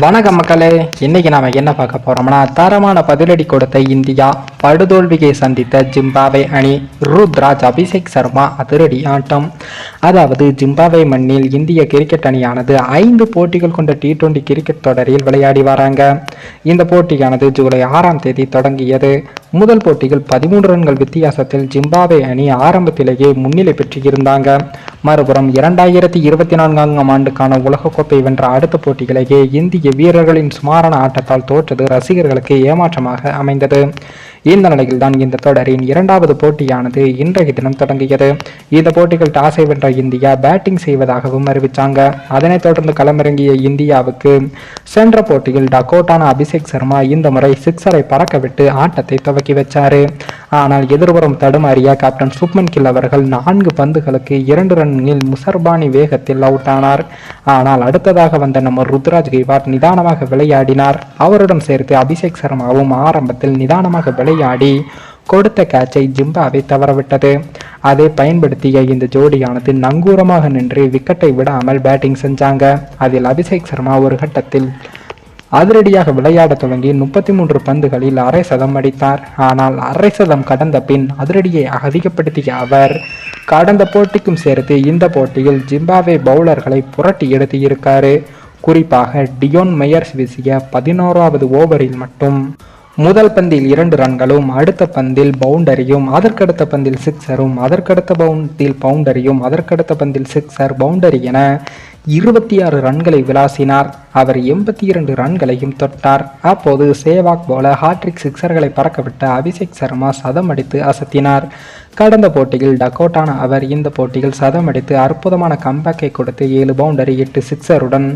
வணக்கம் மக்களே, இன்னைக்கு நாம என்ன பார்க்க போறோம்னா, தரமான பதிலடி கொடுத்த இந்தியா, படுதோல்வியை சந்தித்த ஜிம்பாப்வே அணி, ருத்ராஜ் அபிஷேக் சர்மா அதிரடி ஆட்டம். அதாவது ஜிம்பாப்வே மண்ணில் இந்திய கிரிக்கெட் அணியானது 5 போட்டிகள் கொண்ட T20 கிரிக்கெட் தொடரில் விளையாடி வராங்க. இந்த போட்டியானது ஜூலை 6ஆம் தேதி தொடங்கியது. முதல் போட்டியில் 13 ரன்கள் வித்தியாசத்தில் ஜிம்பாப்வே அணி ஆரம்பத்திலேயே முன்னிலை பெற்றிருந்தாங்க. மறுபுறம் 2024ஆம் ஆண்டுக்கான உலகக்கோப்பை வென்ற அடுத்த போட்டிகளிலேயே இந்திய வீரர்களின் சுமாரான ஆட்டத்தால் தோற்றது ரசிகர்களுக்கு ஏமாற்றமாக அமைந்தது. இந்த நிலையில் தான் இந்த தொடரின் 2வது போட்டியானது இன்றைய தினம் தொடங்கியது. இந்த போட்டிகள் டாஸை வென்ற இந்தியா பேட்டிங் செய்வதாகவும் அறிவித்தாங்க. அதனைத் தொடர்ந்து களமிறங்கிய இந்தியாவுக்கு சென்ற போட்டியில் டகோட்டான அபிஷேக் சர்மா இந்த முறை சிக்ஸரை பறக்கவிட்டு ஆட்டத்தை துவக்கி வச்சாரு. ஆனால் எதிர்புறம் தடுமாறிய கேப்டன் சுப்மன் கில் அவர்கள் 4 பந்துகளுக்கு 2 ரன்னில் முசர்பானி வேகத்தில் அவுட் ஆனார். ஆனால் அடுத்ததாக வந்த நம்ம ருத்ராஜ் கெய்க்வாட் நிதானமாக விளையாடினார். அவருடன் சேர்த்து அபிஷேக் சர்மாவும் ஆரம்பத்தில் நிதானமாக விளையாடி கொடுத்த கேட்சை ஜிம்பாப்வே தவறவிட்டது. அதை பயன்படுத்திய இந்த ஜோடியானது நங்கூரமாக நின்று விக்கெட்டை விடாமல் பேட்டிங் செஞ்சாங்க. அதில் அபிஷேக் சர்மா ஒரு கட்டத்தில் அதிரடியாக விளையாட தொடங்கி 33 பந்துகளில் அரை சதம் அடித்தார். ஆனால் அரை சதம் கடந்த பின் அதிரடியை அதிகப்படுத்திய அவர் கடந்த போட்டிக்கும் சேர்த்து இந்த போட்டியில் ஜிம்பாப்வே பவுலர்களை புரட்டி எடுத்து இருக்காரு. குறிப்பாக டியோன் மெயர்ஸ் வீசிய 11வது ஓவரில் மட்டும் முதல் பந்தில் 2 ரன்களும், அடுத்த பந்தில் பவுண்டரியும், அதற்கடுத்த பந்தில் சிக்ஸரும், அதற்கடுத்த பந்தில் பவுண்டரியும், அதற்கடுத்த பந்தில் சிக்ஸர், பவுண்டரி என 26 ரன்களை விளாசினார். அவர் 82 ரன்களையும் தொட்டார். அப்போது சேவாக் போல ஹாட்ரிக் சிக்ஸர்களை பறக்கவிட்ட அபிஷேக் சர்மா சதம் அடித்து அசத்தினார். கடந்த போட்டியில் டகோட்டான அவர் இந்த போட்டியில் சதம் அடித்து அற்புதமான கம்பேக்கை கொடுத்து 7 பவுண்டரி 8 சிக்ஸருடன்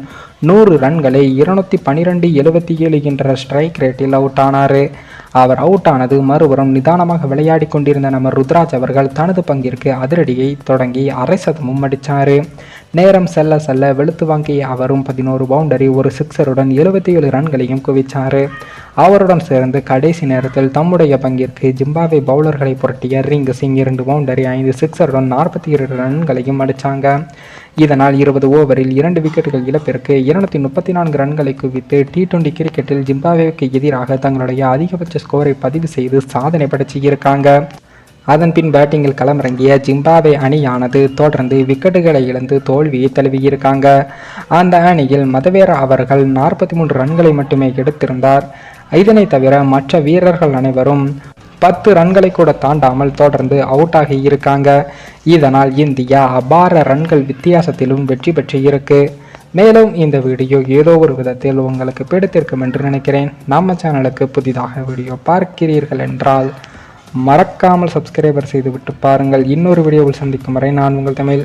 100 ரன்களை 212-77 என்ற ஸ்ட்ரைக் ரேட்டில் அவுட் ஆனார். அவர் அவுட் ஆனது மறுபுறம் நிதானமாக விளையாடி கொண்டிருந்த நம்ம ருத்ராஜ் அவர்கள் தனது பங்கிற்கு அதிரடியை தொடங்கி அரை சதமும் அடித்தார். நேரம் செல்ல செல்ல வெளுத்து வாங்கிய அவரும் 11 பவுண்டரி 1 சிக்ஸருடன் 77 ரன்களையும் குவிச்சார். அவருடன் சேர்ந்து கடைசி நேரத்தில் தம்முடைய பங்கிற்கு ஜிம்பாப்வே பவுலர்களை புரட்டிய ரிங் சிங் 2 பவுண்டரி 5 சிக்ஸருடன் 42 ரன்களையும் அடித்தாங்க. இதனால் 20 ஓவரில் 2 விக்கெட்டுகள் இழப்பிற்கு 234 ரன்களை குவித்து T20 கிரிக்கெட்டில் ஜிம்பாப்வேக்கு எதிராக தங்களுடைய அதிகபட்ச ஸ்கோரை பதிவு செய்து சாதனை படைச்சிருக்காங்க. அதன்பின் பேட்டிங்கில் களமிறங்கிய ஜிம்பாப்வே அணியானது தொடர்ந்து விக்கெட்டுகளை இழந்து தோல்வியை தழுவியிருக்காங்க. அந்த அணியில் மதவேரா அவர்கள் 43 ரன்களை மட்டுமே எடுத்திருந்தார். இதனை தவிர மற்ற வீரர்கள் அனைவரும் 10 ரன்களை கூட தாண்டாமல் தொடர்ந்து அவுட் ஆகி இருக்காங்க. இதனால் இந்தியா அபார ரன்கள் வித்தியாசத்திலும் வெற்றி பெற்று இருக்கு. மேலும் இந்த வீடியோ ஏதோ ஒரு விதத்தில் உங்களுக்கு பிடித்திருக்கும் என்று நினைக்கிறேன். நம்ம சேனலுக்கு புதிதாக வீடியோ பார்க்கிறீர்கள் என்றால் மறக்காமல் சப்ஸ்கிரைபர் செய்துவிட்டு பாருங்கள். இன்னொரு வீடியோவில் சந்திக்கும் வரை நான் உங்கள் தமிழ்.